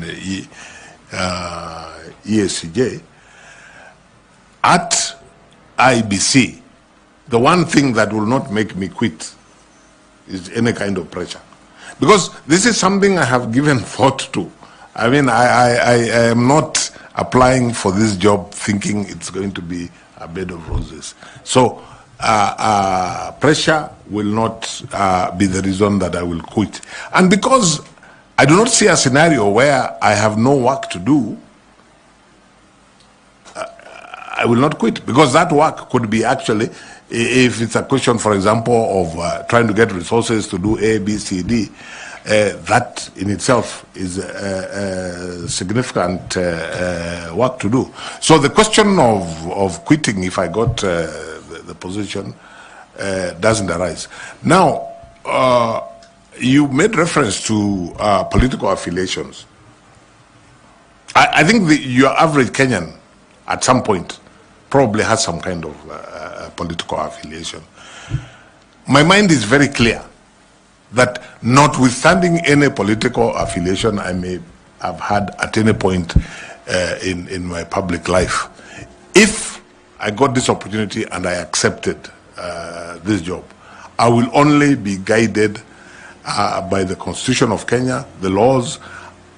the ESCJ, at IEBC, the one thing that will not make me quit is any kind of pressure. Because this is something I have given thought to. I mean, I am not applying for this job thinking it's going to be a bed of roses. So pressure will not be the reason that I will quit. And because I do not see a scenario where I have no work to do, I will not quit, because that work could be actually, if it's a question, for example, of trying to get resources to do A, B, C, D, that in itself is significant work to do. So the question of quitting, if I got the position, doesn't arise. Now, you made reference to political affiliations. I think your average Kenyan, at some point, probably has some kind of political affiliation. My mind is very clear that notwithstanding any political affiliation I may have had at any point in my public life, if I got this opportunity and I accepted this job, I will only be guided by the Constitution of Kenya, the laws,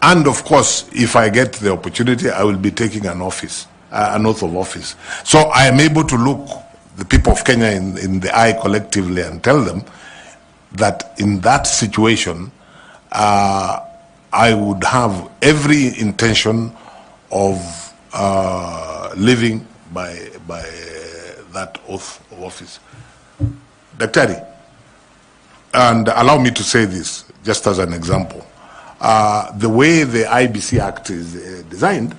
and of course, if I get the opportunity, I will be taking an office, an oath of office. So I am able to look the people of Kenya in the eye collectively and tell them that in that situation, I would have every intention of living by that oath of office. Daktari, and allow me to say this just as an example. The way the IEBC Act is designed,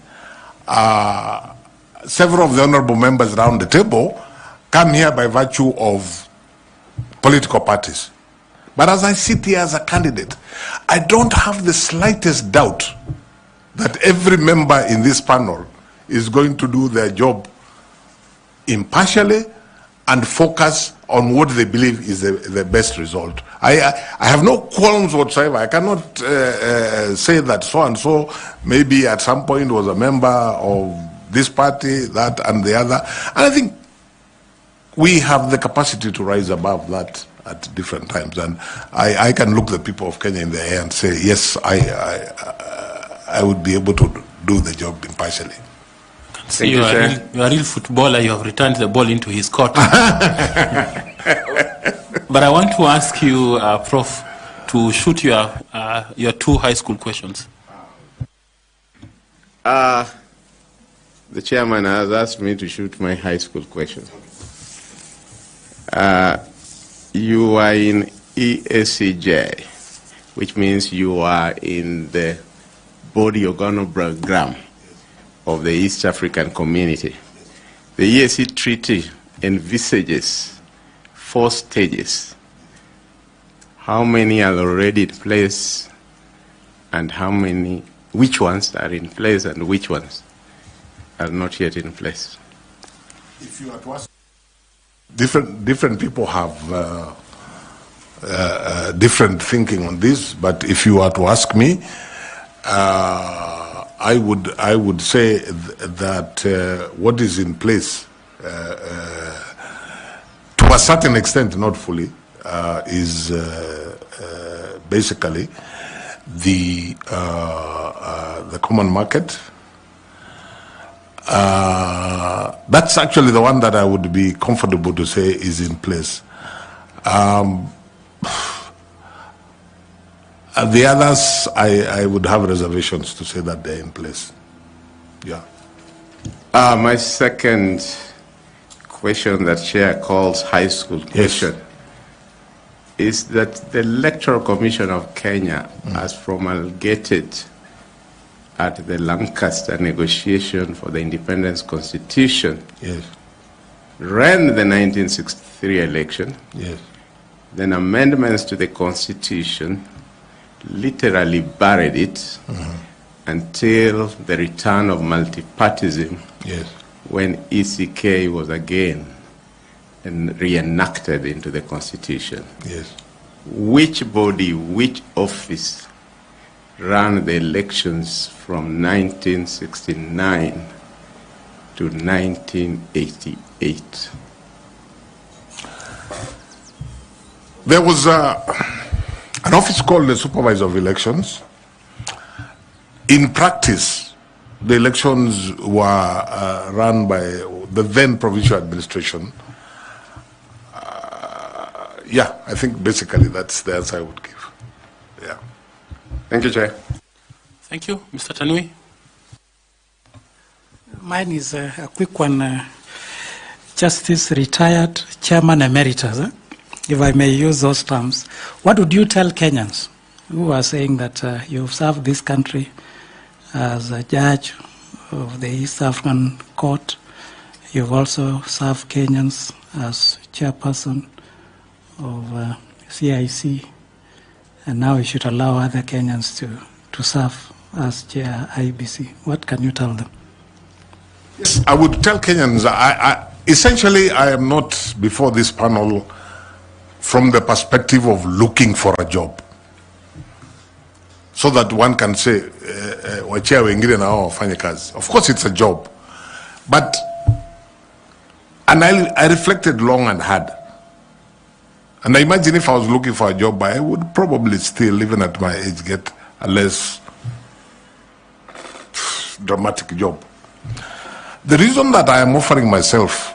several of the honorable members around the table come here by virtue of political parties. But as I sit here as a candidate, I don't have the slightest doubt that every member in this panel is going to do their job impartially and focus on what they believe is the best result. I have no qualms whatsoever. I cannot say that so-and-so maybe at some point was a member of this party, that and the other. And I think we have the capacity to rise above that at different times. And I can look the people of Kenya in the eye and say, yes, I would be able to do the job impartially. So you are a real footballer. You have returned the ball into his court. But I want to ask you, Prof, to shoot your two high school questions. The chairman has asked me to shoot my high school question. You are in ESCJ, which means you are in the body organogram of the East African community. The ESC Treaty envisages 4 stages. How many are already in place, and which ones are in place and which ones are not yet in place? If you are to ask, different people have different thinking on this, but if you are to ask me, I would say that what is in place, to a certain extent, not fully, is basically the common market. That's actually the one that I would be comfortable to say is in place. The others, I would have reservations to say that they're in place. Yeah. My second question that Chair calls high school question is that the Electoral Commission of Kenya has promulgated at the Lancaster negotiation for the Independence Constitution, ran the 1963 election, then amendments to the Constitution literally buried it until the return of multipartism, when ECK was again reenacted into the Constitution. Which body, which office ran the elections from 1969 to 1988. There was an office called the Supervisor of Elections. In practice, the elections were run by the then provincial administration. Yeah, I think basically that's the answer I would give. Yeah. Thank you, Chair. Thank you. Mr. Tanui? Mine is a quick one. Justice retired Chairman Emeritus, if I may use those terms. What would you tell Kenyans who are saying that you've served this country as a judge of the East African Court? You've also served Kenyans as chairperson of CIC, and now you should allow other Kenyans to serve as chair IEBC. What can you tell them? Yes, I would tell Kenyans, essentially I am not before this panel from the perspective of looking for a job, so that one can say, wachia wengine na hao wafanye kazi. Of course it's a job, and I reflected long and hard. And I imagine if I was looking for a job, I would probably still, even at my age, get a less dramatic job. The reason that I am offering myself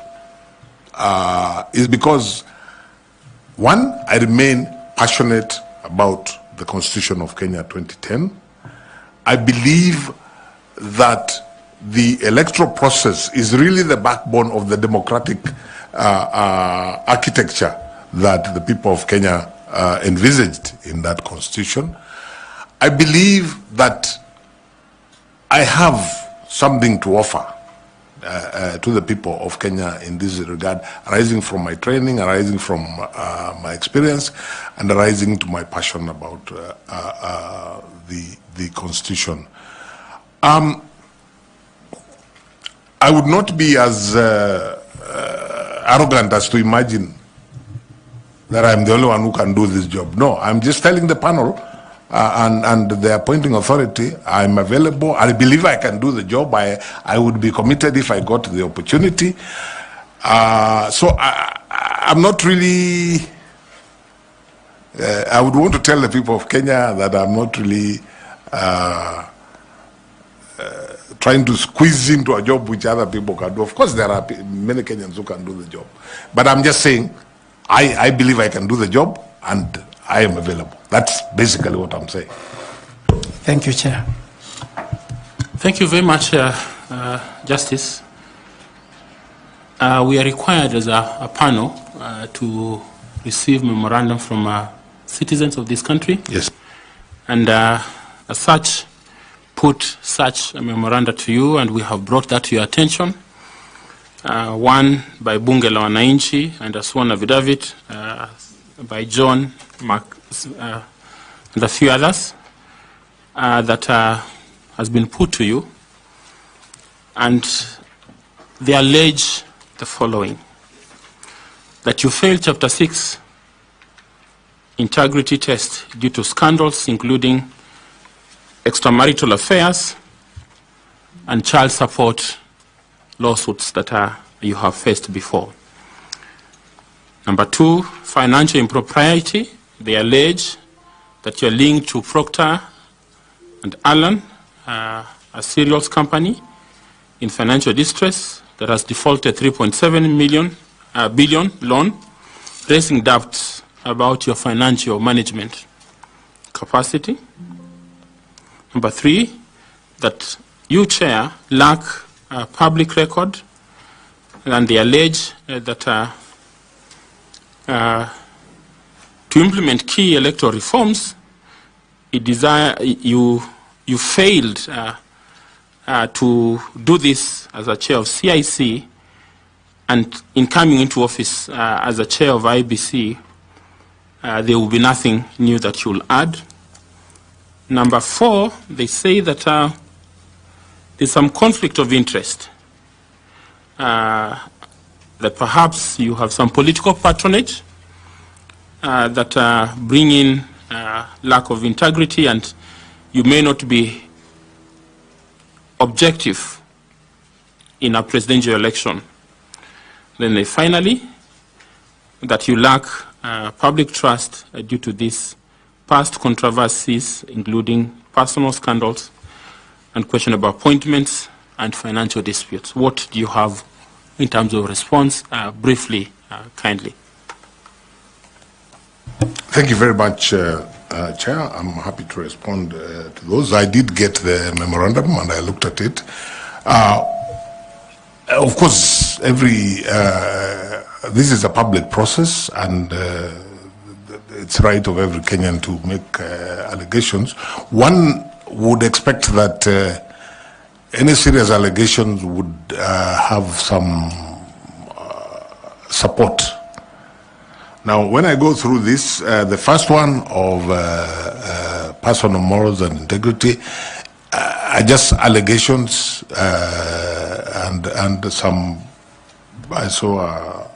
is because, one, I remain passionate about the Constitution of Kenya 2010. I believe that the electoral process is really the backbone of the democratic architecture that the people of Kenya envisaged in that Constitution. I believe that I have something to offer to the people of Kenya in this regard, arising from my training, arising from my experience, and arising to my passion about the Constitution. I would not be as arrogant as to imagine that I'm the only one who can do this job. No, I'm just telling the panel and the appointing authority, I'm available. I believe I can do the job. I would be committed if I got the opportunity. So I'm not really, I would want to tell the people of Kenya that I'm not really trying to squeeze into a job which other people can do. Of course, there are many Kenyans who can do the job. But I'm just saying, I believe I can do the job and I am available. That's basically what I'm saying. Thank you, Chair. Thank you very much, Justice. We are required as a panel to receive memorandum from citizens of this country. Yes. And as such, put such a memoranda to you, and we have brought that to your attention. One by Bunge la Wananchi and a sworn affidavit by John Mark, and a few others that has been put to you, and they allege the following: that you failed Chapter 6 integrity test due to scandals including extramarital affairs and child support lawsuits that you have faced before. Number 2, financial impropriety. They allege that you're linked to Procter and Allen, a cereals company in financial distress that has defaulted 3.7 billion loan, raising doubts about your financial management capacity. Number 3, that you, Chair, lack a public record, and they allege that to implement key electoral reforms, you failed to do this as a chair of CIC, and in coming into office as a chair of IEBC, there will be nothing new that you'll add. Number 4, they say that there's some conflict of interest, that perhaps you have some political patronage that bring in lack of integrity, and you may not be objective in a presidential election. Then finally, that you lack public trust due to these past controversies, including personal scandals and questionable appointments and financial disputes. What do you have in terms of response? Briefly, kindly. Thank you very much, Chair. I'm happy to respond to those. I did get the memorandum and I looked at it. Of course, this is a public process, and it's right of every Kenyan to make allegations. One would expect that any serious allegations would have some support. Now, when I go through this, the first one of personal morals and integrity are just allegations and some. I saw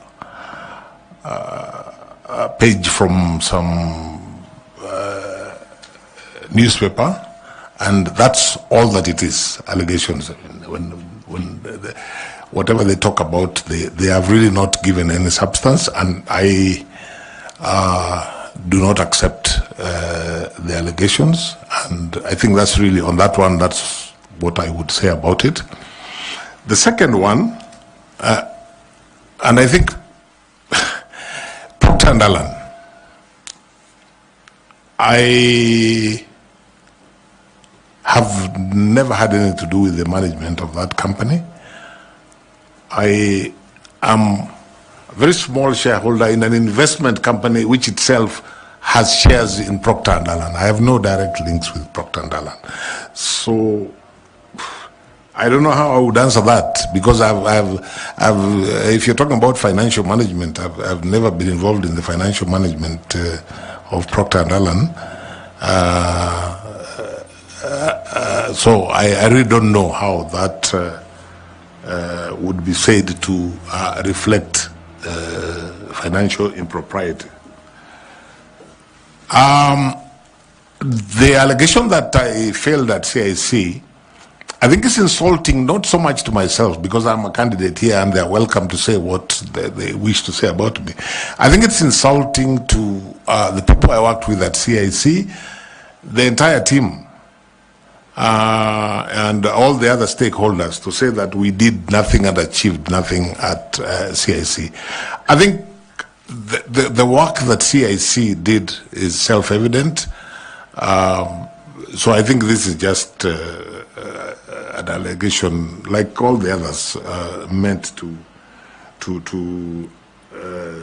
a page from some newspaper, and that's all that it is, allegations. Whatever they talk about, they have really not given any substance, and I do not accept the allegations, and I think that's really, on that one, that's what I would say about it. The second one, and I think Procter & Allen, I have never had anything to do with the management of that company. I am a very small shareholder in an investment company which itself has shares in Procter & Allen. I have no direct links with Procter & Allen. So I don't know how I would answer that, because if you're talking about financial management, I've never been involved in the financial management of Procter & Allen. So I really don't know how that would be said to reflect financial impropriety. The allegation that I failed at CIC, I think it's insulting, not so much to myself, because I'm a candidate here and they're welcome to say what they wish to say about me. I think it's insulting to the people I worked with at CIC, the entire team, and all the other stakeholders, to say that we did nothing and achieved nothing at CIC. I think the work that CIC did is self-evident. So I think this is just an allegation, like all the others, meant to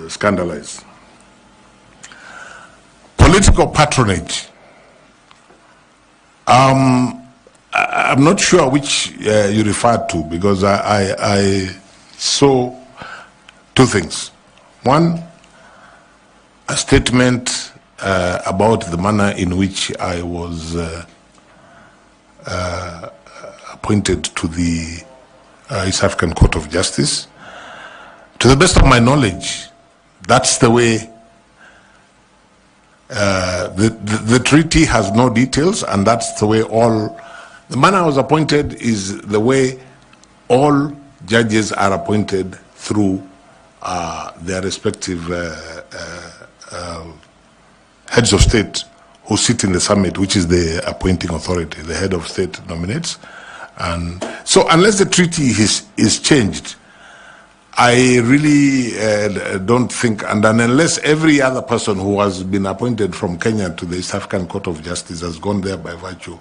scandalize. Political patronage. I'm not sure which you referred to, because I saw two things. One, a statement about the manner in which I was appointed to the East African Court of Justice. To the best of my knowledge, that's the way. The treaty has no details, and that's the way the manner I was appointed is the way all judges are appointed through their respective heads of state who sit in the summit, which is the appointing authority. The head of state nominates. And so unless the treaty is changed, I really don't think, and unless every other person who has been appointed from Kenya to the East African Court of Justice has gone there by virtue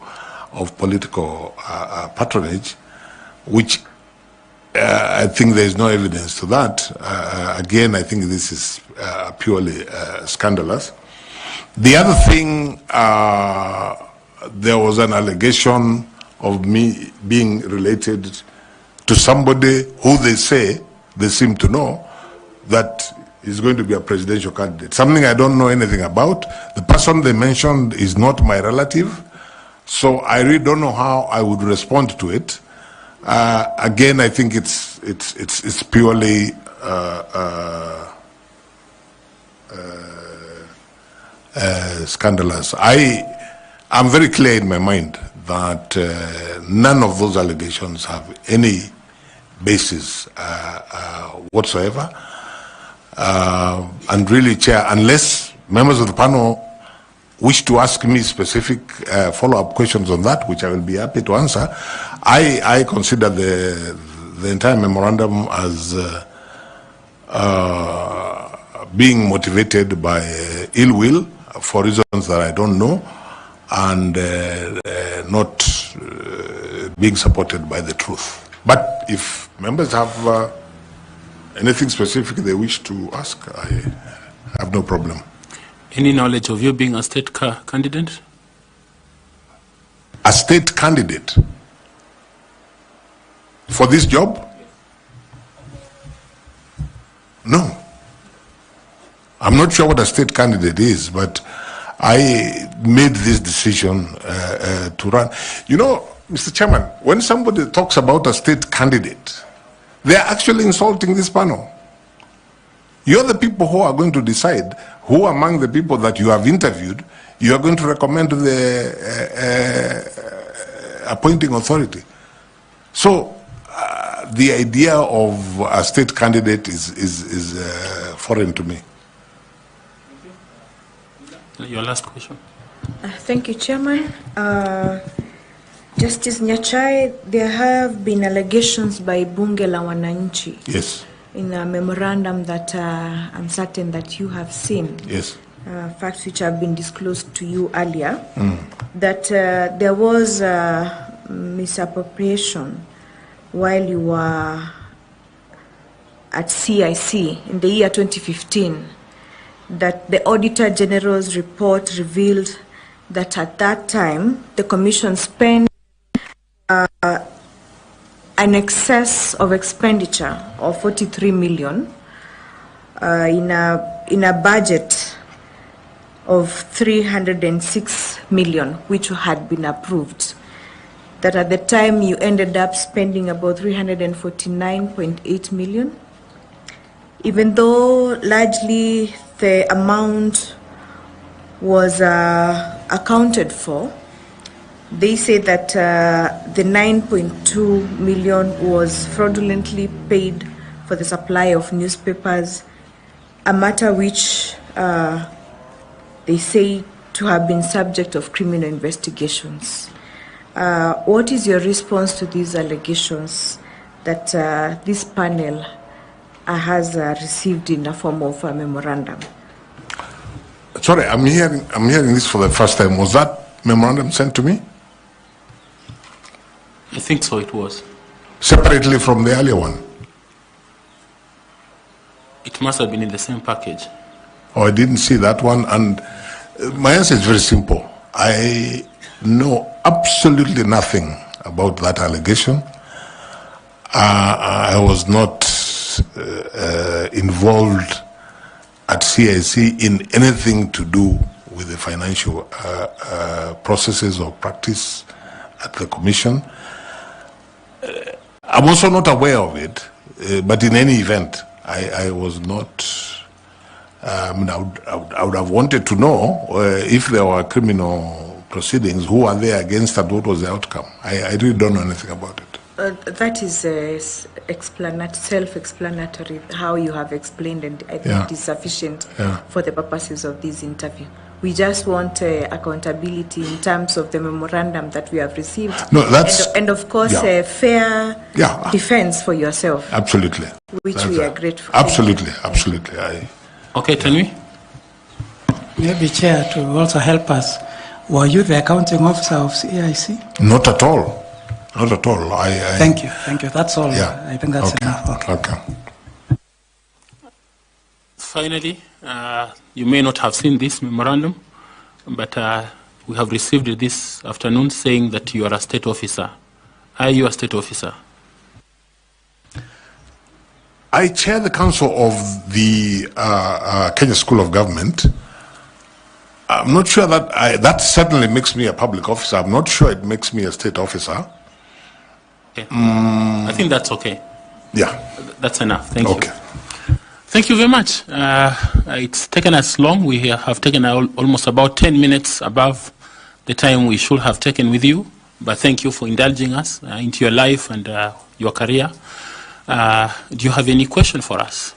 of political patronage, which I think there is no evidence to that. Again, I think this is purely scandalous. The other thing, there was an allegation of me being related to somebody who they seem to know that is going to be a presidential candidate. Something I don't know anything about. The person they mentioned is not my relative, so I really don't know how I would respond to it. Again, I think it's purely scandalous. I'm very clear in my mind that none of those allegations have any basis whatsoever. And really, Chair, unless members of the panel wish to ask me specific follow-up questions on that, which I will be happy to answer, I consider the entire memorandum as being motivated by ill will for reasons that I don't know, and not being supported by the truth. But if members have anything specific they wish to ask, I have no problem. Any knowledge of you being a state candidate? A state candidate for this job? No. I'm not sure what a state candidate is, but I made this decision to run. You know, Mr. Chairman, when somebody talks about a state candidate, they are actually insulting this panel. You're the people who are going to decide who among the people that you have interviewed you are going to recommend to the appointing authority. So the idea of a state candidate is foreign to me. Your last question. Thank you, Chairman. Justice Nyachae, there have been allegations by Bunge la Wananchi. Yes. In a memorandum that I'm certain that you have seen. Yes. Facts which have been disclosed to you earlier, that there was misappropriation while you were at CIC in the year 2015, that the Auditor General's report revealed that at that time the Commission spent an excess of expenditure of 43 million in a budget of 306 million, which had been approved. That at the time you ended up spending about 349.8 million. Even though largely the amount was accounted for, they say that the 9.2 million was fraudulently paid for the supply of newspapers, a matter which they say to have been subject of criminal investigations. What is your response to these allegations that this panel has received in the form of a memorandum? Sorry, I'm hearing this for the first time. Was that memorandum sent to me? I think so, it was. Separately from the earlier one? It must have been in the same package. Oh, I didn't see that one, and my answer is very simple. I know absolutely nothing about that allegation. I was not involved at CIC in anything to do with the financial processes or practice at the Commission. I'm also not aware of it, but in any event, I was not. I would have wanted to know if there were criminal proceedings, who are they against and what was the outcome. I really don't know anything about it. That is self-explanatory, how you have explained, and I think it is sufficient for the purposes of this interview. We just want accountability in terms of the memorandum that we have received. No, that's, and of course, a fair defense for yourself. Absolutely. Which we are grateful. Absolutely, absolutely. Okay, Tanwi? Maybe, Chair, to also help us, were you the accounting officer of CIC? Not at all. Not at all. Thank you. That's all. Yeah. I think that's enough. Okay. Finally, you may not have seen this memorandum, but we have received it this afternoon saying that you are a state officer. Are you a state officer? I chair the council of the Kenya School of Government. I'm not sure that that certainly makes me a public officer. I'm not sure it makes me a state officer. Okay. I think that's okay. Yeah. That's enough. Thank you. Okay. Thank you very much. It's taken us long. We have taken almost about 10 minutes above the time we should have taken with you, but thank you for indulging us into your life and your career. Do you have any question for us?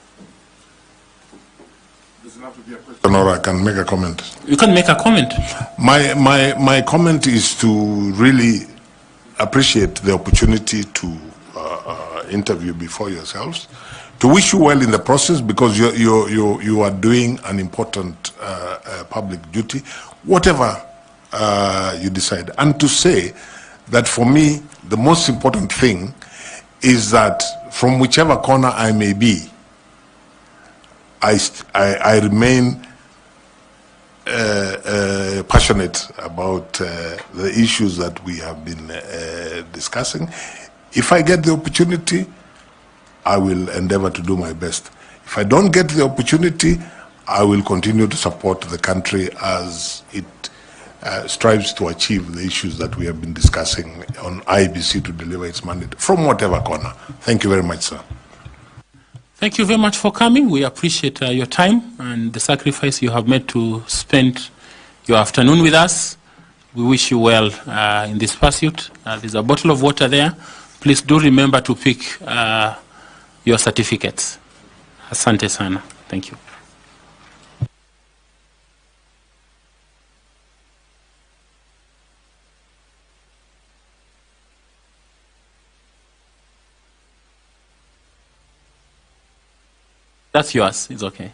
Doesn't have to be a question, or I can make a comment. You can make a comment. My comment is to really appreciate the opportunity to interview before yourselves, to wish you well in the process, because you are doing an important public duty, whatever you decide. And to say that for me, the most important thing is that from whichever corner I may be, I remain passionate about the issues that we have been discussing. If I get the opportunity, I will endeavor to do my best. If I don't get the opportunity, I will continue to support the country as it strives to achieve the issues that we have been discussing on IEBC to deliver its mandate from whatever corner. Thank you very much, sir. Thank you very much for coming. We appreciate your time and the sacrifice you have made to spend your afternoon with us. We wish you well in this pursuit. There's a bottle of water there. Please do remember to pick your certificates. Asante sana. Thank you. That's yours. It's okay.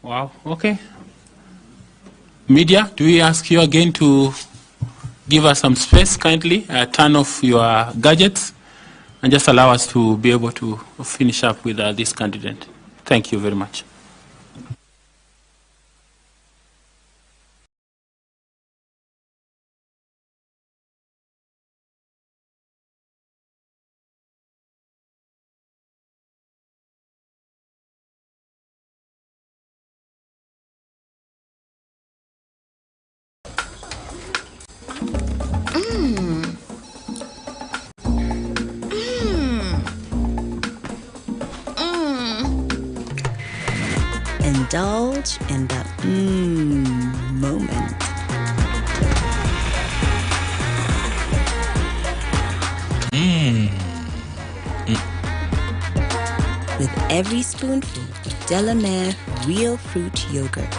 Wow. Okay. Media, do we ask you again to give us some space, kindly? Turn off your gadgets and just allow us to be able to finish up with this candidate. Thank you very much. Indulge in the moment. With every spoonful of Delamere real fruit yogurt.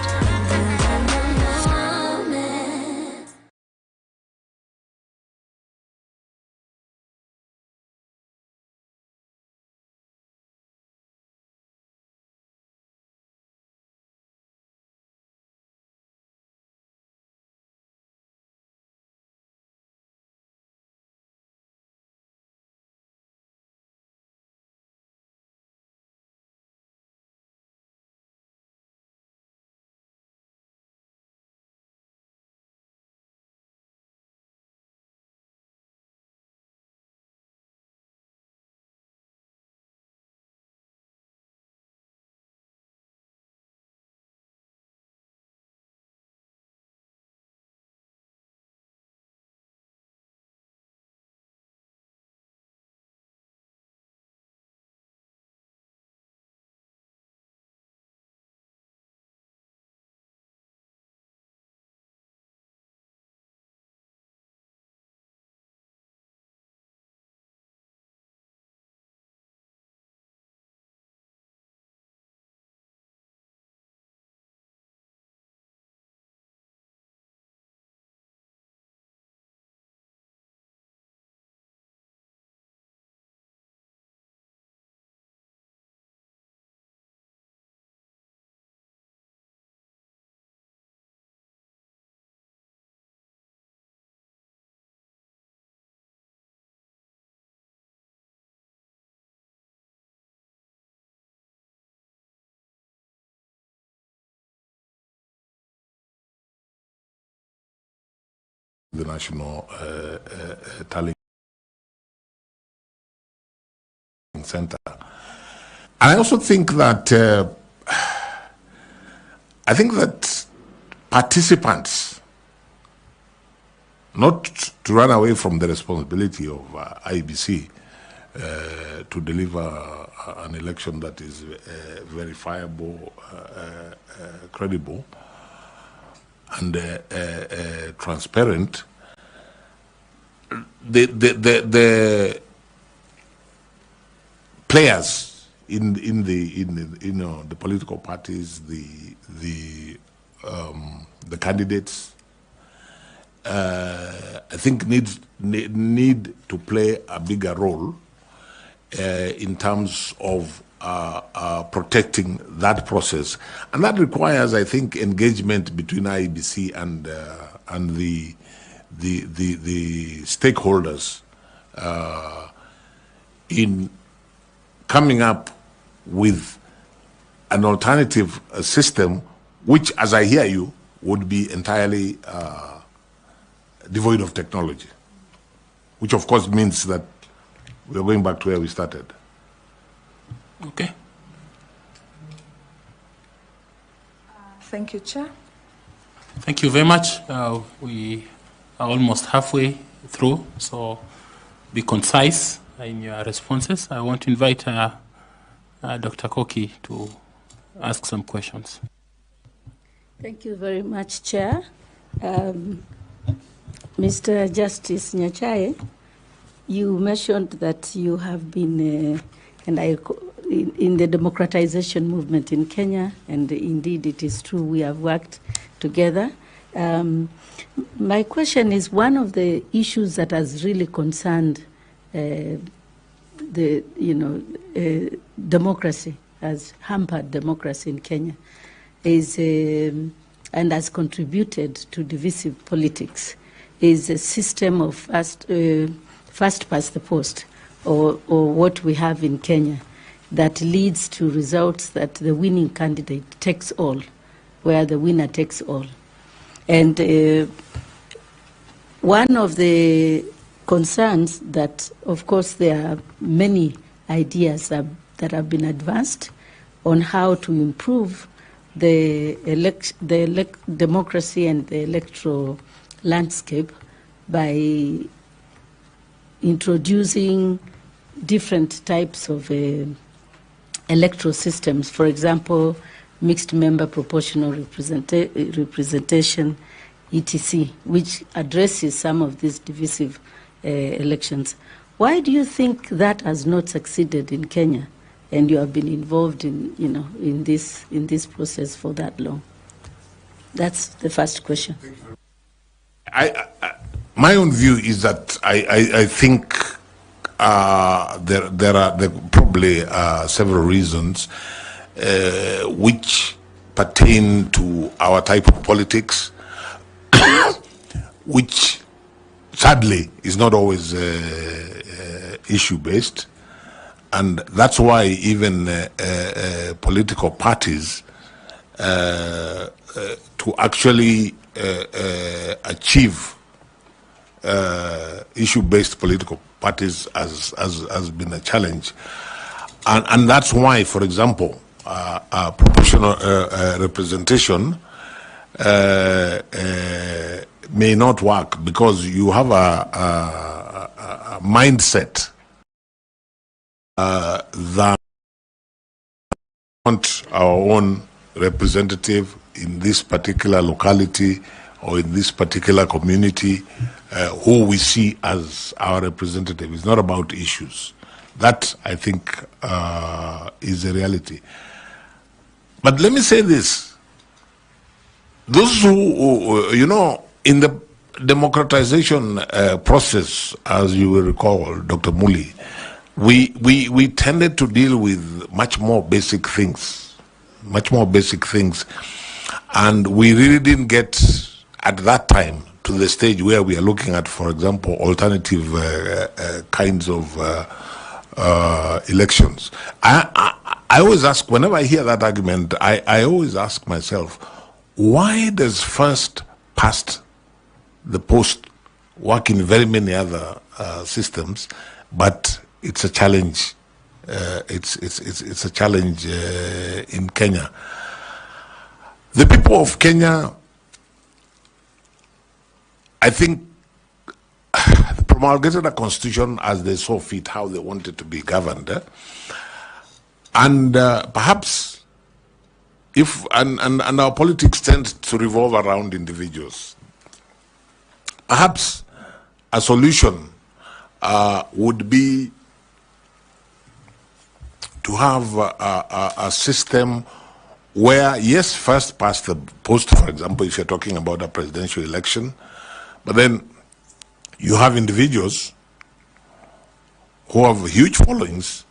The National Talent Center. And I also think that participants, not to run away from the responsibility of IEBC, to deliver an election that is verifiable, credible, and transparent. The players in the political parties, the candidates, I think need to play a bigger role in terms of protecting that process, and that requires, I think, engagement between IEBC and the stakeholders in coming up with an alternative system, which, as I hear you, would be entirely devoid of technology, which of course means that we're going back to where we started. Okay. Thank you, Chair. Thank you very much. We are almost halfway through, so be concise in your responses. I want to invite Dr. Koki to ask some questions. Thank you very much, Chair. Mr. Justice Nyachae, you mentioned that you have been in the democratization movement in Kenya, and indeed it is true we have worked together. My question is, one of the issues that has really concerned democracy, has hampered democracy in Kenya, is and has contributed to divisive politics, is a system of first past the post, or what we have in Kenya, that leads to results that the winning candidate takes all, where the winner takes all. And one of the concerns that, of course, there are many ideas that have been advanced on how to improve the democracy and the electoral landscape by introducing different types of electoral systems. For example, mixed member proportional representation, etc., which addresses some of these divisive elections. Why do you think that has not succeeded in Kenya, and you have been involved in this process for that long? That's the first question. My own view is that I think there are probably several reasons which pertain to our type of politics, which sadly is not always issue-based, and that's why even political parties to actually achieve issue-based political parties has been a challenge, and that's why, for example, proportional representation may not work, because you have a mindset that we want our own representative in this particular locality or in this particular community, who we see as our representative. It's not about issues. That, I think, is a reality. But let me say this. Those who, in the democratization process, as you will recall, Dr. Muli, we tended to deal with much more basic things, and we really didn't get, at that time, to the stage where we are looking at, for example, alternative kinds of elections. I always ask, whenever I hear that argument, I always ask myself, why does first past the post work in very many other systems, but it's a challenge? It's a challenge in Kenya. The people of Kenya, I think, from promulgated a constitution as they saw fit, how they wanted to be governed. And perhaps if, and our politics tends to revolve around individuals, perhaps a solution would be to have a system where, yes, first past the post, for example, if you're talking about a presidential election, but then you have individuals who have huge followings,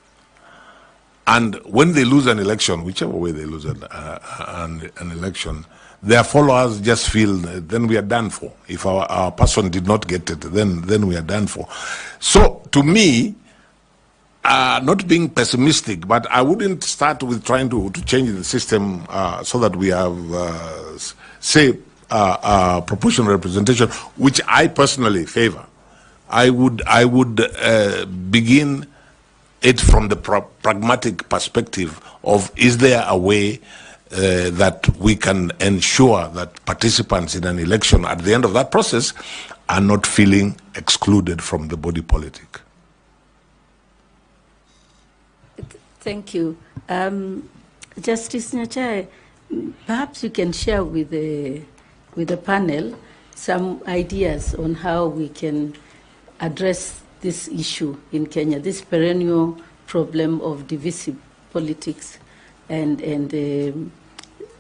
and when they lose an election, whichever way they lose an election, their followers just feel then we are done for. If our person did not get it, then we are done for. So to me, not being pessimistic, but I wouldn't start with trying to change the system so that we have, say, proportional representation, which I personally favor. I would begin it from the pragmatic perspective of, is there a way that we can ensure that participants in an election at the end of that process are not feeling excluded from the body politic? Thank you. Justice Nyachae, perhaps you can share with the panel some ideas on how we can address this issue in Kenya, this perennial problem of divisive politics, and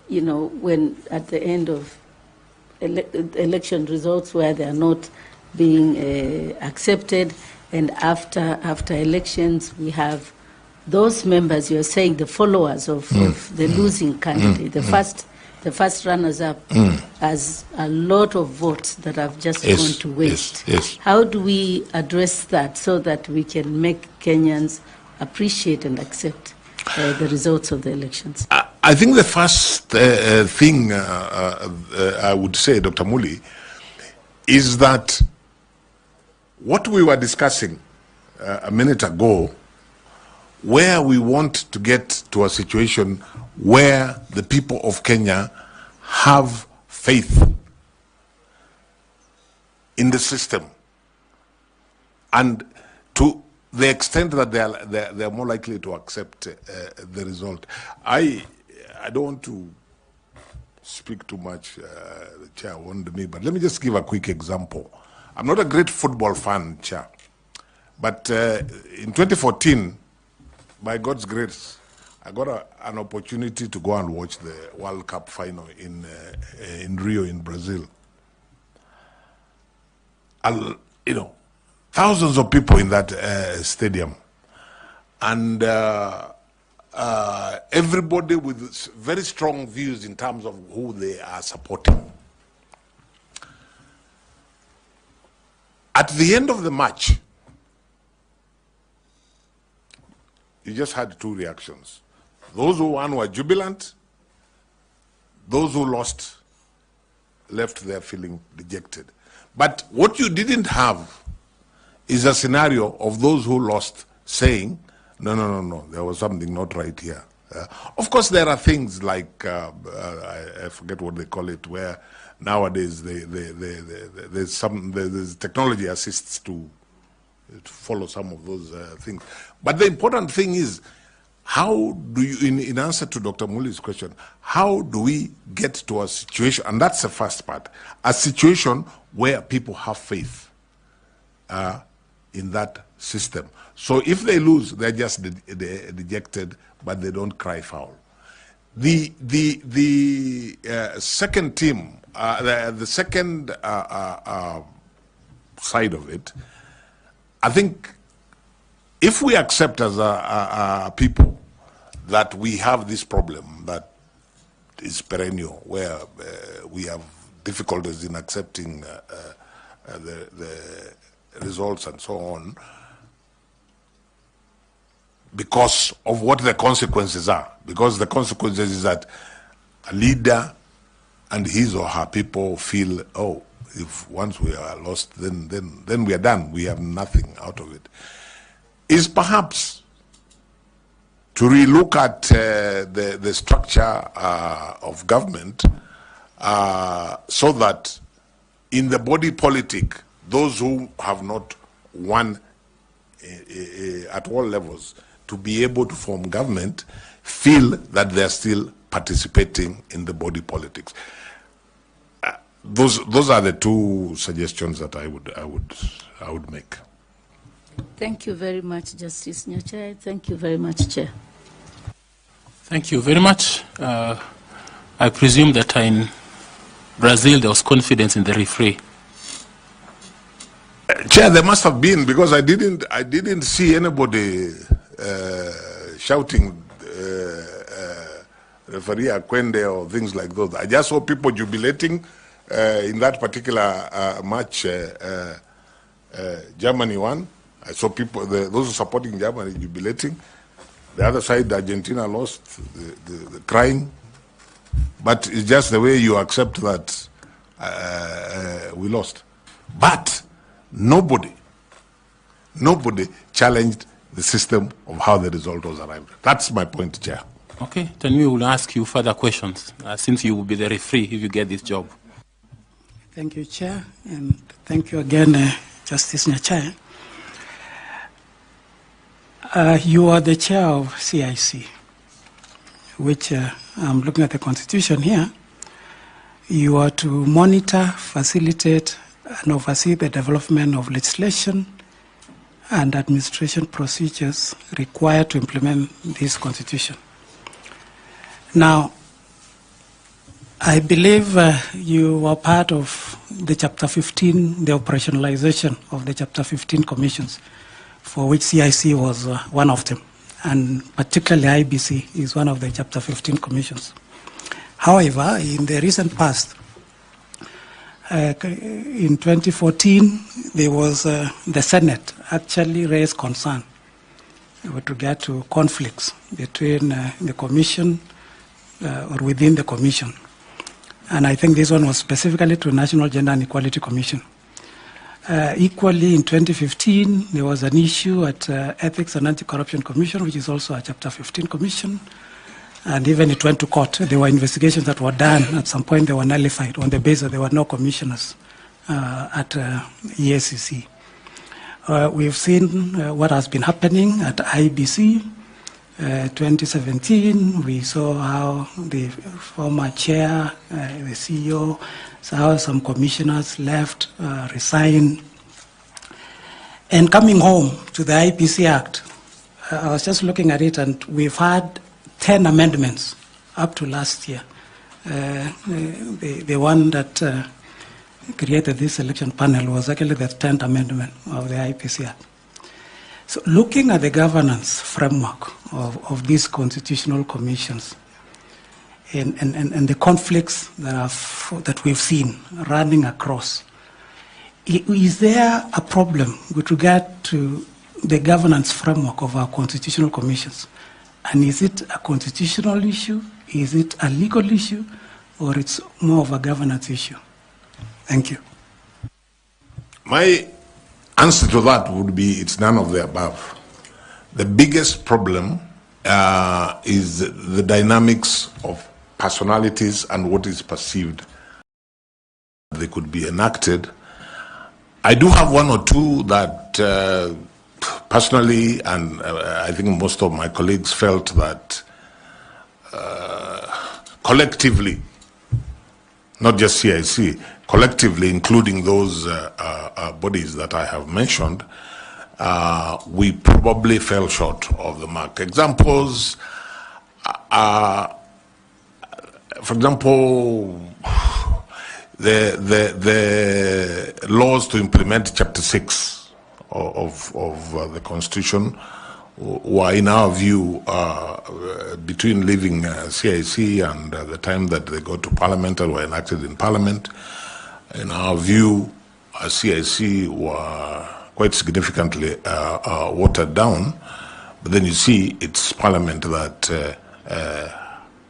you know, when at the end of election results where they are not being accepted, and after elections we have those members, you are saying the followers of the losing candidate, the first runners-up, has a lot of votes that have just gone to waste. Yes. How do we address that so that we can make Kenyans appreciate and accept the results of the elections? I think the first thing I would say, Dr. Muli, is that what we were discussing a minute ago, where we want to get to a situation where the people of Kenya have faith in the system, and to the extent that they are more likely to accept the result. I don't want to speak too much, the chair warned me, but let me just give a quick example. I'm not a great football fan, chair, but in 2014, by God's grace, I got an opportunity to go and watch the World Cup final in Rio in Brazil. You know, thousands of people in that stadium, and everybody with very strong views in terms of who they are supporting. At the end of the match, you just had two reactions. Those who won were jubilant. Those who lost left there feeling dejected. But what you didn't have is a scenario of those who lost saying, no, there was something not right here. Of course, there are things like, I forget what they call it, where nowadays there's technology assists to follow some of those things. But the important thing is, how do you, in answer to Dr. Muli's question, how do we get to a situation, and that's the first part, a situation where people have faith in that system. So if they lose, they're just dejected, but they don't cry foul. The second team, the second side of it, I think if we accept as a people that we have this problem that is perennial, where we have difficulties in accepting the results and so on, because of what the consequences are. Because the consequences is that a leader and his or her people feel, oh, if once we are lost, then we are done. We have nothing out of it. Is perhaps to relook at the structure of government so that in the body politic, those who have not one at all levels to be able to form government feel that they're still participating in the body politics. Those are the two suggestions that I would make. Thank you very much, Justice Nyachae. Thank you very much, Chair. Thank you very much. I presume that in Brazil there was confidence in the referee. Chair, there must have been, because I didn't see anybody shouting referee Akwende or things like those. I just saw people jubilating in that particular match. Germany won. I saw people, those supporting Germany jubilating. The other side, Argentina lost, the crying. But it's just the way you accept that we lost. But nobody challenged the system of how the result was arrived at. That's my point, Chair. Okay, then we will ask you further questions, since you will be the referee if you get this job. Thank you, Chair, and thank you again, Justice Nyachae. You are the chair of CIC, which I'm looking at the Constitution here. You are to monitor, facilitate, and oversee the development of legislation and administration procedures required to implement this Constitution. Now, I believe you were part of the Chapter 15, the operationalization of the Chapter 15 commissions, for which CIC was one of them, and particularly IEBC is one of the Chapter 15 commissions. However, in the recent past, in 2014, there was the Senate actually raised concern with regard to conflicts between the Commission or within the Commission. And I think this one was specifically to National Gender and Equality Commission. Equally, in 2015, there was an issue at Ethics and Anti-Corruption Commission, which is also a Chapter 15 commission. And even it went to court. There were investigations that were done. At some point, they were nullified on the basis that there were no commissioners at EACC. We've seen what has been happening at IEBC. 2017, we saw how the former chair, the CEO, how some commissioners left, resigned. And coming home to the IPC Act, I was just looking at it, and we've had 10 amendments up to last year. The one that created this election panel was actually the 10th amendment of the IPC Act. So looking at the governance framework of these constitutional commissions and the conflicts that we've seen running across, is there a problem with regard to the governance framework of our constitutional commissions? And is it a constitutional issue? Is it a legal issue? Or it's more of a governance issue? Thank you. My answer to that would be it's none of the above. The biggest problem is the dynamics of personalities and what is perceived. They could be enacted. I do have one or two that personally, and I think most of my colleagues felt that collectively, not just CIC, collectively, including those bodies that I have mentioned, we probably fell short of the mark. Examples, for example, the laws to implement Chapter 6 of the Constitution were, in our view, between leaving CIC and the time that they got to Parliament and were enacted in Parliament. In our view, CIC were quite significantly watered down. But then you see it's Parliament that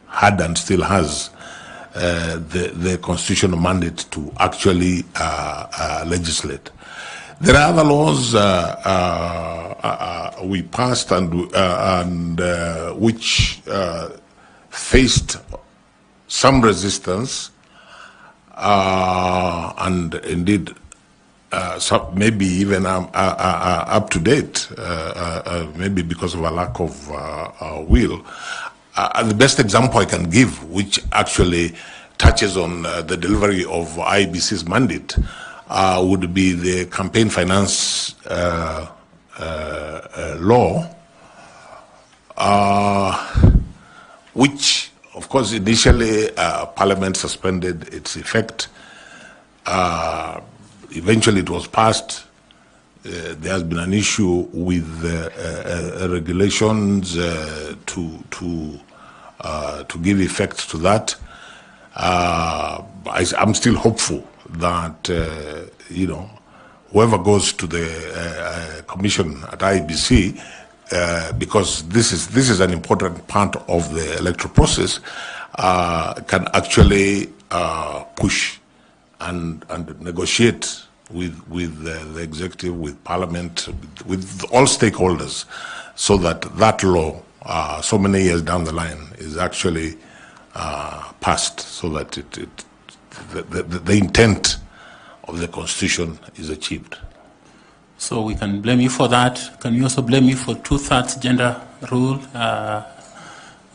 had and still has the constitutional mandate to actually legislate. There are other laws we passed and which faced some resistance and indeed maybe even up to date, maybe because of a lack of will. The best example I can give, which actually touches on the delivery of IEBC's mandate, would be the campaign finance law, which, of course, initially Parliament suspended its effect. Eventually it was passed. There has been an issue with regulations to give effect to that. I'm still hopeful that whoever goes to the commission at IEBC, because this is an important part of the electoral process, can actually push and negotiate with the executive, with Parliament, with all stakeholders, so that law, so many years down the line, is actually passed, so that the intent of the Constitution is achieved. So we can blame you for that. Can you also blame you for 2/3 gender rule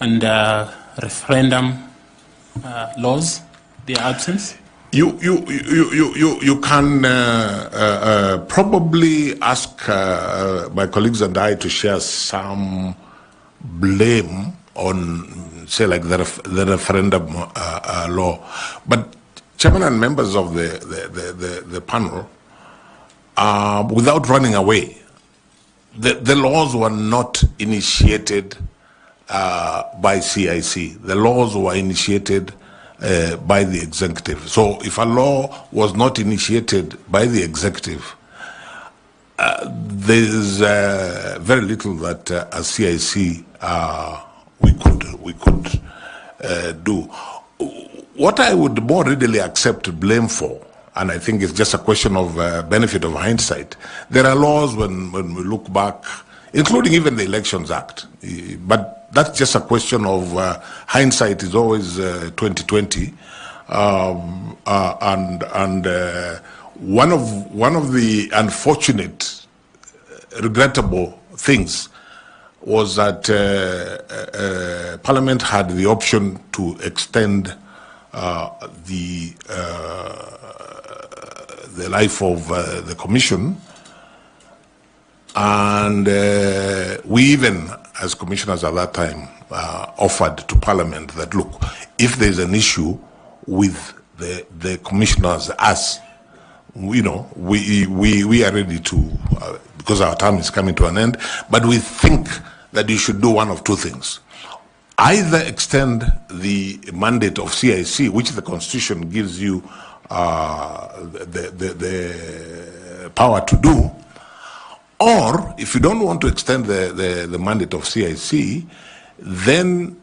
and referendum laws, their absence? You can probably ask my colleagues and I to share some blame on, say, like the referendum law. But Chairman and members of the panel, without running away, the laws were not initiated by CIC. The laws were initiated by the executive. So if a law was not initiated by the executive, there is very little that as CIC we could do. What I would more readily accept blame for, and I think it's just a question of benefit of hindsight, there are laws when we look back, including even the Elections Act, but that's just a question of hindsight is always 2020, and one of the unfortunate, regrettable things was that Parliament had the option to extend the life of the Commission, and we even, as commissioners at that time, offered to Parliament that, look, if there's an issue with the commissioners, us, we are ready to, because our term is coming to an end, but we think that you should do one of two things. Either extend the mandate of CIC, which the Constitution gives you the power to do, or if you don't want to extend the mandate of CIC, then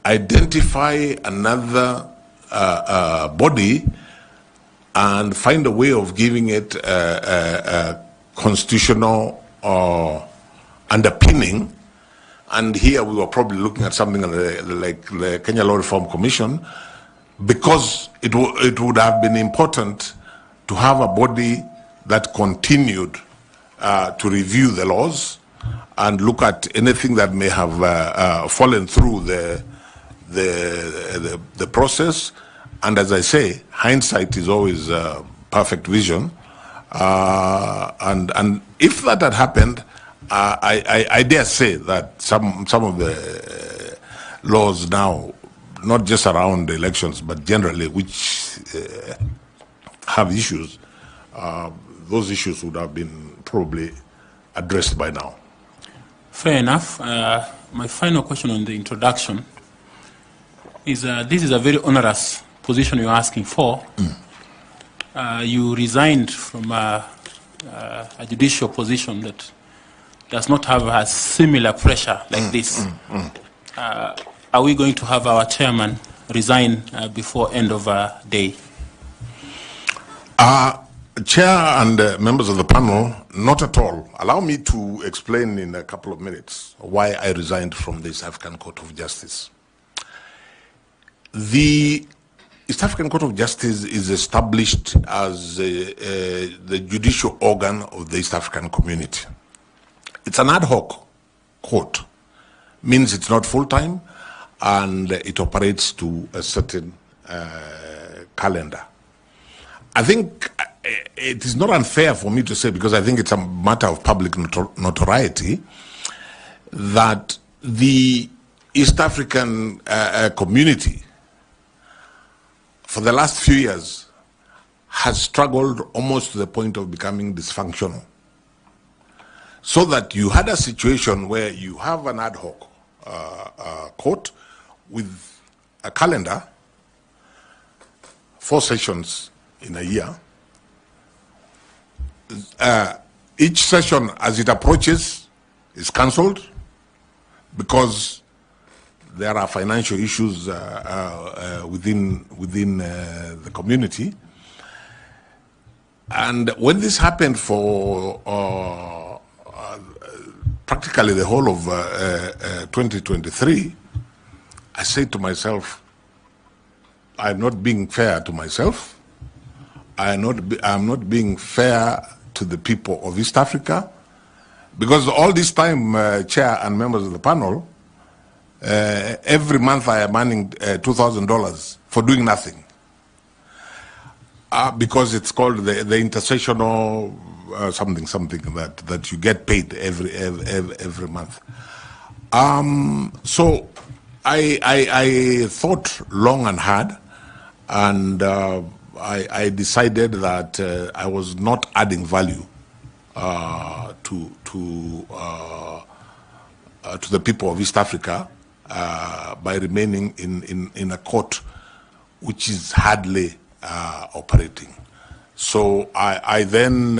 identify another body and find a way of giving it a constitutional underpinning. And here we were probably looking at something like the Kenya Law Reform Commission, because it would have been important to have a body that continued to review the laws and look at anything that may have fallen through the process. And as I say, hindsight is always perfect vision. And if that had happened, I dare say that some of the laws now, not just around the elections, but generally, which have issues, those issues would have been probably addressed by now. Fair enough. My final question on the introduction is, this is a very onerous position you're asking for. You resigned from a judicial position that does not have a similar pressure like this. Are we going to have our chairman resign before end of day? Chair and members of the panel, not at all. Allow me to explain in a couple of minutes why I resigned from this African Court of Justice. The East African Court of Justice is established as the judicial organ of the East African community. It's an ad hoc court, means it's not full-time, and it operates to a certain calendar. I think it is not unfair for me to say, because I think it's a matter of public notoriety, that the East African community for the last few years has struggled almost to the point of becoming dysfunctional. So that you had a situation where you have an ad hoc court with a calendar, 4 sessions in a year. Each session, as it approaches, is cancelled because there are financial issues within the community. And when this happened for practically the whole of 2023, I said to myself, I'm not being fair to myself. I'm not being fair to the people of East Africa, because all this time, Chair and members of the panel, every month I am earning $2,000 for doing nothing, because it's called the intercessional something that you get paid every month. So I thought long and hard, and I decided that I was not adding value to the people of East Africa by remaining in a court which is hardly operating. So I then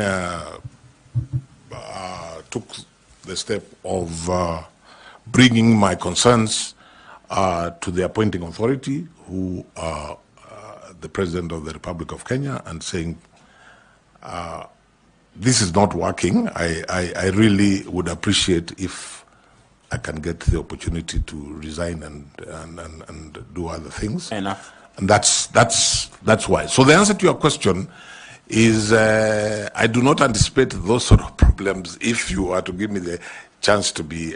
took the step of bringing my concerns to the appointing authority, who the President of the Republic of Kenya, and saying, this is not working. I really would appreciate if I can get the opportunity to resign and do other things. Enough. And that's why. So the answer to your question is I do not anticipate those sort of problems if you are to give me the chance to be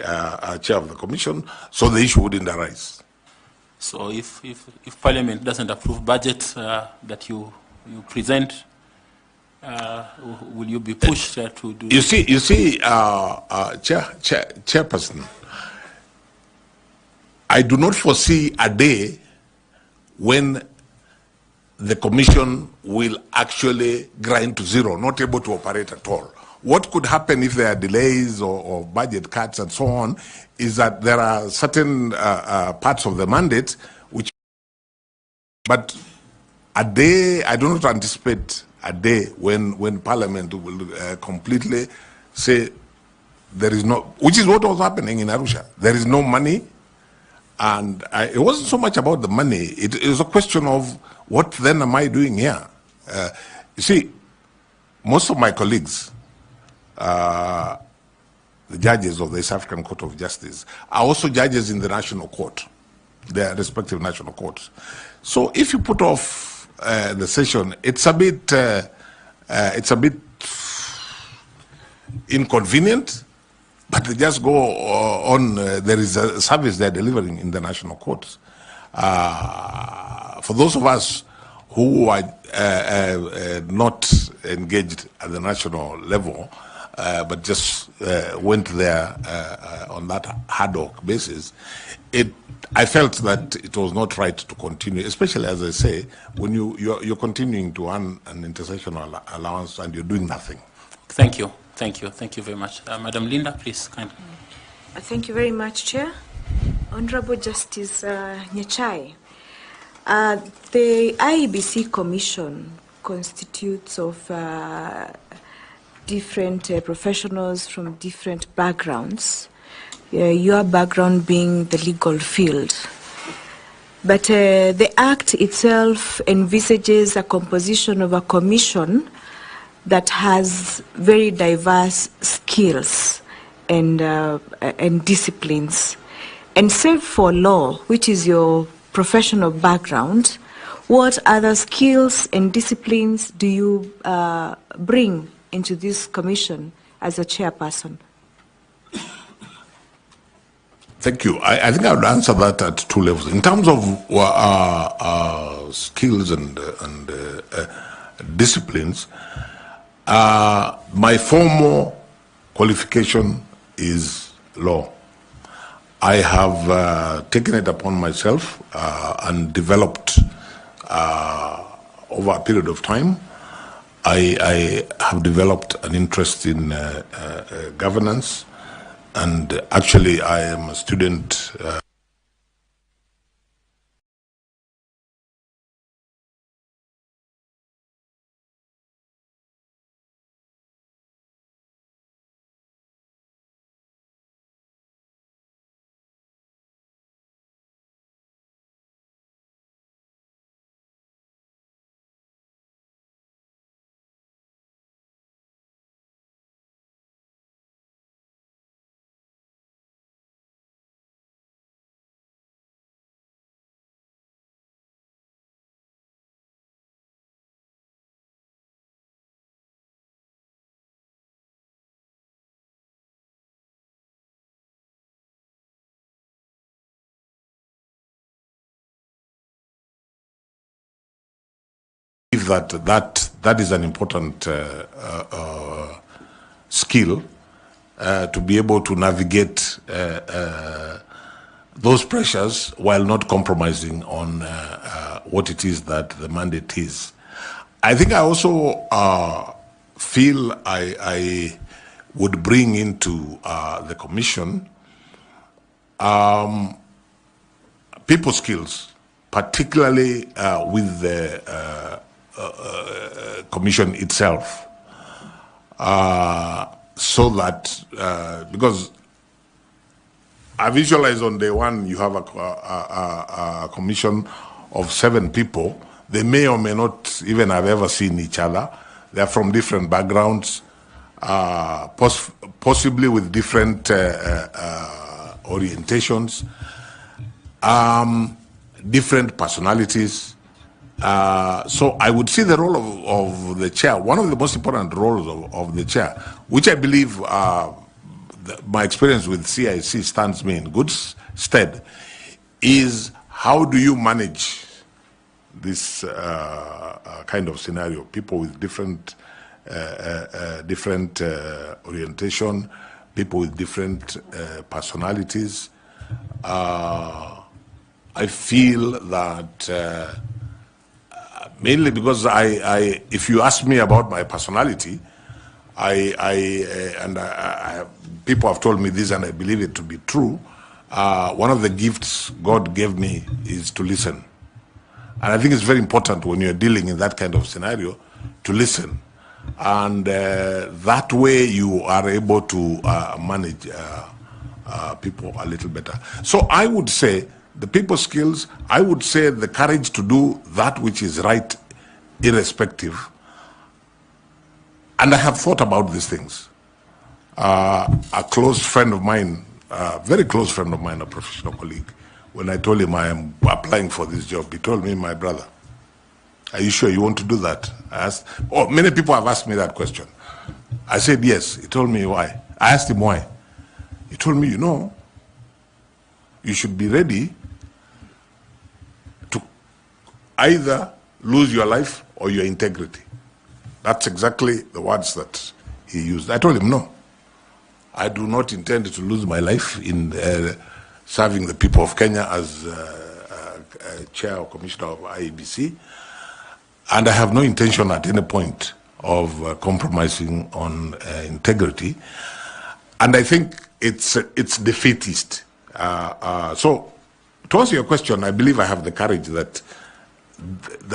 chair of the commission, so the issue wouldn't arise. So if Parliament doesn't approve budget that you present, will you be pushed to do? You see, Chairperson, I do not foresee a day when the commission will actually grind to zero, not able to operate at all. What could happen if there are delays or budget cuts and so on is that there are certain parts of the mandate which, but a day, I do not anticipate a day when Parliament will completely say there is no, which is what was happening in Arusha. There is no money, and it wasn't so much about the money. It is a question of what then am I doing here? You see, most of my colleagues, the judges of the East African Court of Justice, are also judges in the national court, their respective national courts. So if you put off the session, it's a bit inconvenient, but they just go on. There is a service they're delivering in the national courts. For those of us who are not engaged at the national level, but just went there on that ad hoc basis, I felt that it was not right to continue, especially, as I say, when you're continuing to earn an intercessional allowance and you're doing nothing. Thank you very much. Madam Linda, please. Kindly. Thank you very much, Chair. Honorable Justice Nyachae, the IEBC Commission constitutes of different professionals from different backgrounds, your background being the legal field. But the Act itself envisages a composition of a commission that has very diverse skills and disciplines. And save for law, which is your professional background, what other skills and disciplines do you bring into this commission as a chairperson? Thank you. I think I would answer that at two levels. In terms of skills and disciplines, my formal qualification is law. I have taken it upon myself and developed over a period of time. I have developed an interest in governance, and actually I am a student that is an important skill to be able to navigate those pressures while not compromising on what it is that the mandate is. I think I also feel I would bring into the commission people skills, particularly with the commission itself, so that because I visualize on day one you have a commission of 7 people. They may or may not even have ever seen each other. They are from different backgrounds, possibly with different orientations, different personalities. So I would see the role of the chair, one of the most important roles of the chair, which I believe my experience with CIC stands me in good stead, is how do you manage this kind of scenario? People with different orientation, people with different personalities. I feel that mainly because if you ask me about my personality, people have told me this and I believe it to be true. One of the gifts God gave me is to listen. And I think it's very important when you're dealing in that kind of scenario to listen. And that way you are able to manage people a little better. So I would say the people skills, I would say the courage to do that which is right, irrespective. And I have thought about these things. A close friend of mine, a very close friend of mine, a professional colleague, when I told him I am applying for this job, he told me, my brother, are you sure you want to do that? I asked, many people have asked me that question. I said, yes. He told me why. I asked him why. He told me, you should be ready to either lose your life or your integrity. That's exactly the words that he used. I told him, no, I do not intend to lose my life in serving the people of Kenya as chair or commissioner of IEBC. And I have no intention at any point of compromising on integrity. And I think it's defeatist. So to answer your question, I believe I have the courage that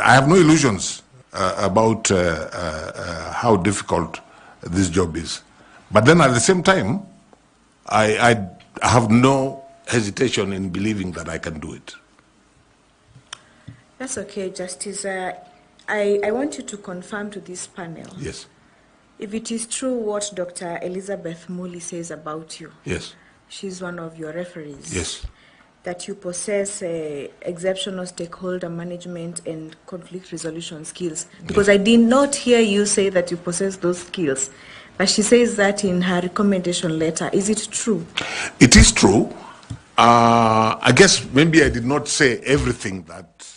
I have no illusions about how difficult this job is. But then at the same time, I have no hesitation in believing that I can do it. That's okay, Justice. I want you to confirm to this panel. Yes. If it is true what Dr. Elizabeth Muli says about you. Yes. She's one of your referees. Yes. that you possess exceptional stakeholder management and conflict resolution skills? Because I did not hear you say that you possess those skills, but she says that in her recommendation letter. Is it true? It is true. I guess maybe I did not say everything that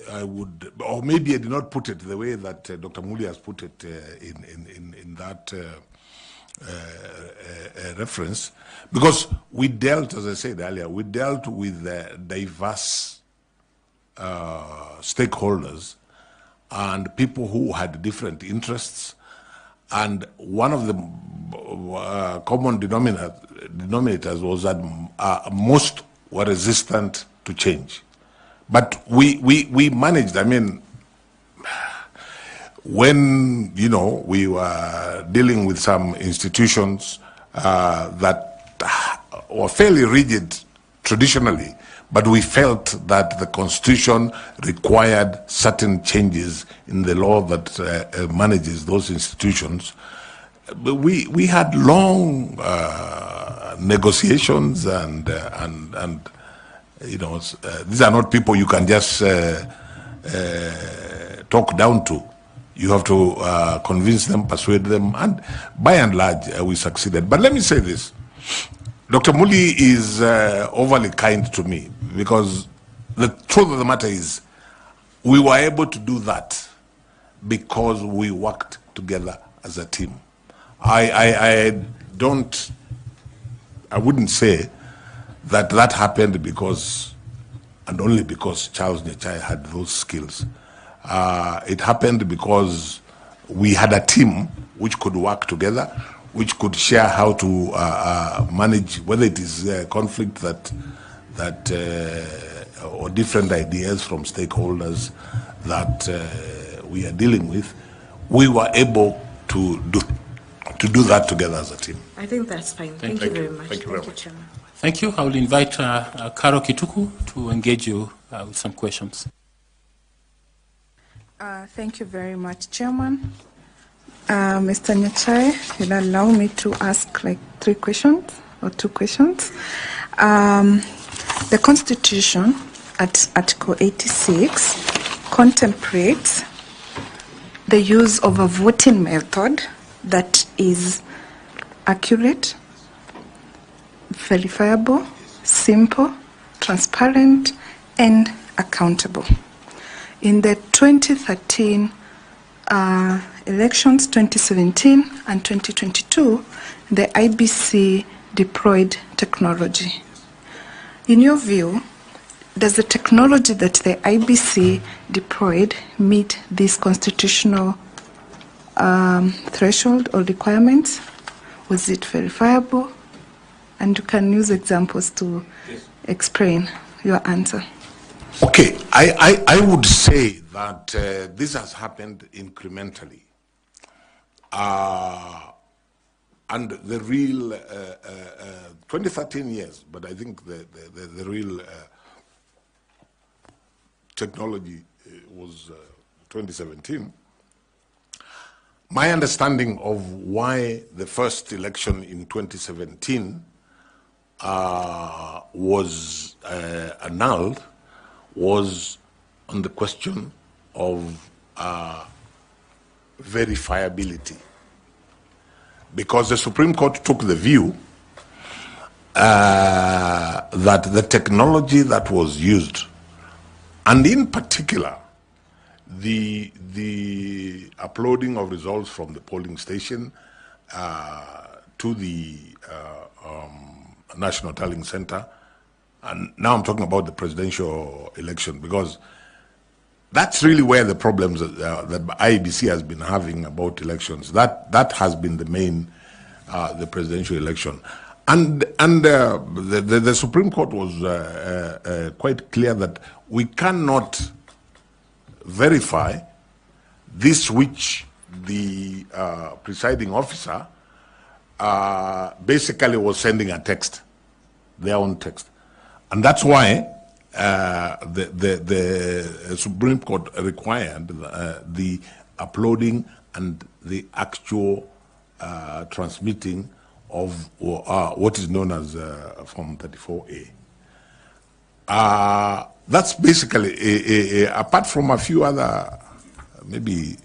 I would, or maybe I did not put it the way that Dr. Muli has put it in that reference, because we dealt, as I said earlier, we dealt with diverse stakeholders and people who had different interests, and one of the common denominators was that most were resistant to change. But we managed. I mean, when, you know, we were dealing with some institutions that were fairly rigid traditionally, but we felt that the Constitution required certain changes in the law that manages those institutions. We had long negotiations, and you know, these are not people you can just talk down to. You have to convince them, persuade them, and by and large, we succeeded. But let me say this. Dr. Muli is overly kind to me, because the truth of the matter is we were able to do that because we worked together as a team. I wouldn't say that happened because, and only because, Charles Nyachae had those skills. It happened because we had a team which could work together, which could share how to manage, whether it is conflict or different ideas from stakeholders that we are dealing with. We were able to do that together as a team. I think that's fine. Thank you very much. Thank you very much. Chairman. Thank you. I will invite Karo Kituku to engage you with some questions. Thank you very much, Chairman. Mr. Nyachae, will allow me to ask like 3 questions or 2 questions. The Constitution at Article 86 contemplates the use of a voting method that is accurate, verifiable, simple, transparent, and accountable. In the 2013 elections, 2017 and 2022, the IEBC deployed technology. In your view, does the technology that the IEBC deployed meet this constitutional threshold or requirements? Was it verifiable? And you can use examples to explain your answer. Okay, I would say that this has happened incrementally. And the real 2013 years, but I think the real technology was 2017. My understanding of why the first election in 2017 was annulled was on the question of verifiability. Because the Supreme Court took the view that the technology that was used, and in particular, the uploading of results from the polling station to the National Tallying Center, and now I'm talking about the presidential election, because that's really where the problems that IEBC has been having about elections. That has been the main, the presidential election. And the Supreme Court was quite clear that we cannot verify this which the presiding officer basically was sending a text, their own text. And that's why the Supreme Court required the uploading and the actual transmitting of what is known as Form 34A. That's basically, apart from a few other, maybe,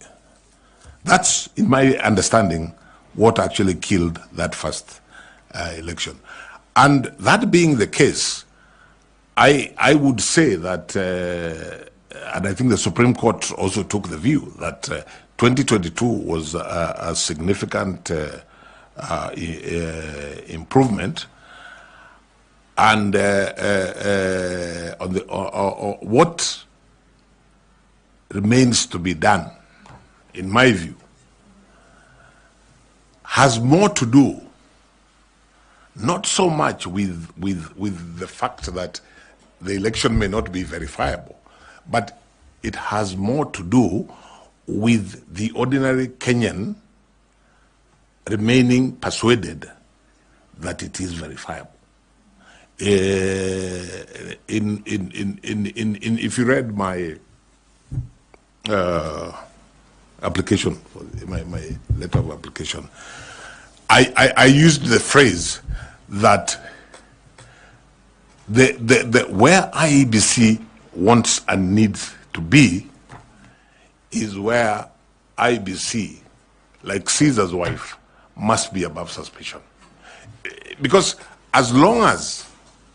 that's, in my understanding, what actually killed that first election. And that being the case, I would say that, and I think the Supreme Court also took the view that 2022 was a significant improvement, and on the, what remains to be done, in my view, has more to do not so much with the fact that the election may not be verifiable, but it has more to do with the ordinary Kenyan remaining persuaded that it is verifiable. If you read my application, my letter of application, I used the phrase that where IEBC wants and needs to be is where IEBC, like Caesar's wife, must be above suspicion. Because as long as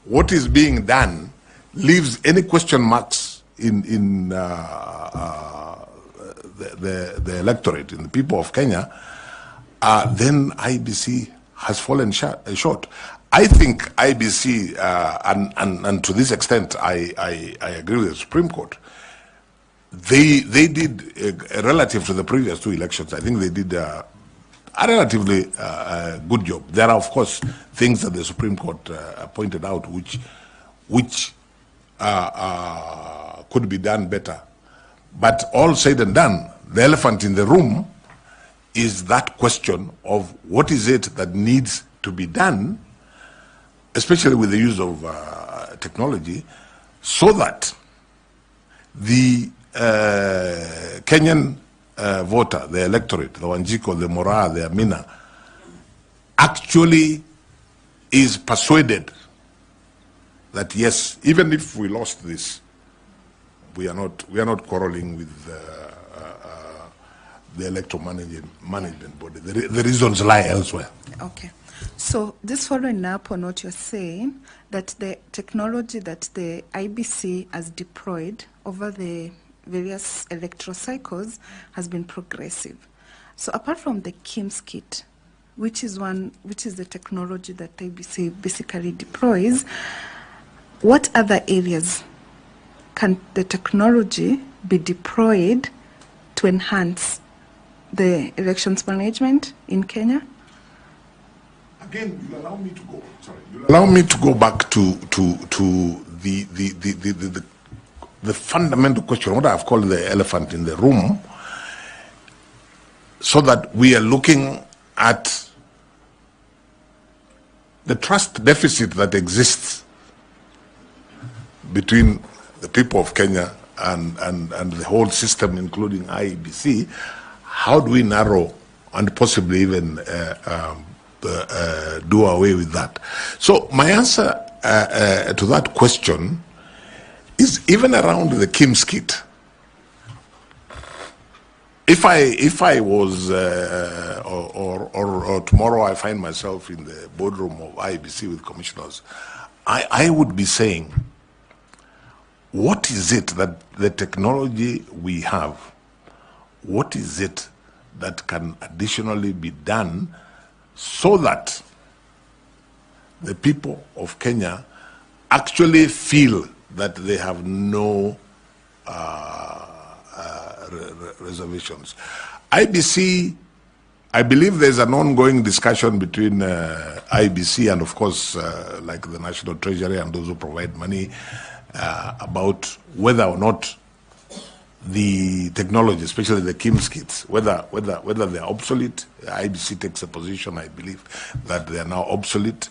what is being done leaves any question marks in the electorate, in the people of Kenya, then IEBC has fallen short. I think IEBC, and to this extent, I agree with the Supreme Court. They did, relative to the previous two elections, I think they did a relatively good job. There are, of course, things that the Supreme Court pointed out which could be done better. But all said and done, the elephant in the room is that question of what is it that needs to be done, especially with the use of technology, so that the Kenyan voter, the electorate, the Wanjiko, the Mora, the Amina, actually is persuaded that yes, even if we lost this, we are not quarreling with the electoral management body. The reasons lie elsewhere. Okay. So just following up on what you're saying, that the technology that the IBC has deployed over the various electoral cycles has been progressive. So apart from the KIMS kit, which is the technology that IBC basically deploys, what other areas can the technology be deployed to enhance the elections management in Kenya? Again, you'll allow me to go. Sorry, you'll allow me to go back to the fundamental question, what I've called the elephant in the room, so that we are looking at the trust deficit that exists between the people of Kenya and the whole system, including IEBC. How do we narrow and possibly even do away with that? So my answer to that question is even around the KIMS kit. If I was, or tomorrow I find myself in the boardroom of IEBC with commissioners, I would be saying, what is it that the technology we have, what is it that can additionally be done so that the people of Kenya actually feel that they have no reservations? IBC, I believe there's an ongoing discussion between IBC and, of course, like the National Treasury and those who provide money about whether or not the technology, especially the KIMS kits, whether they're obsolete. IBC takes a position, I believe, that they are now obsolete.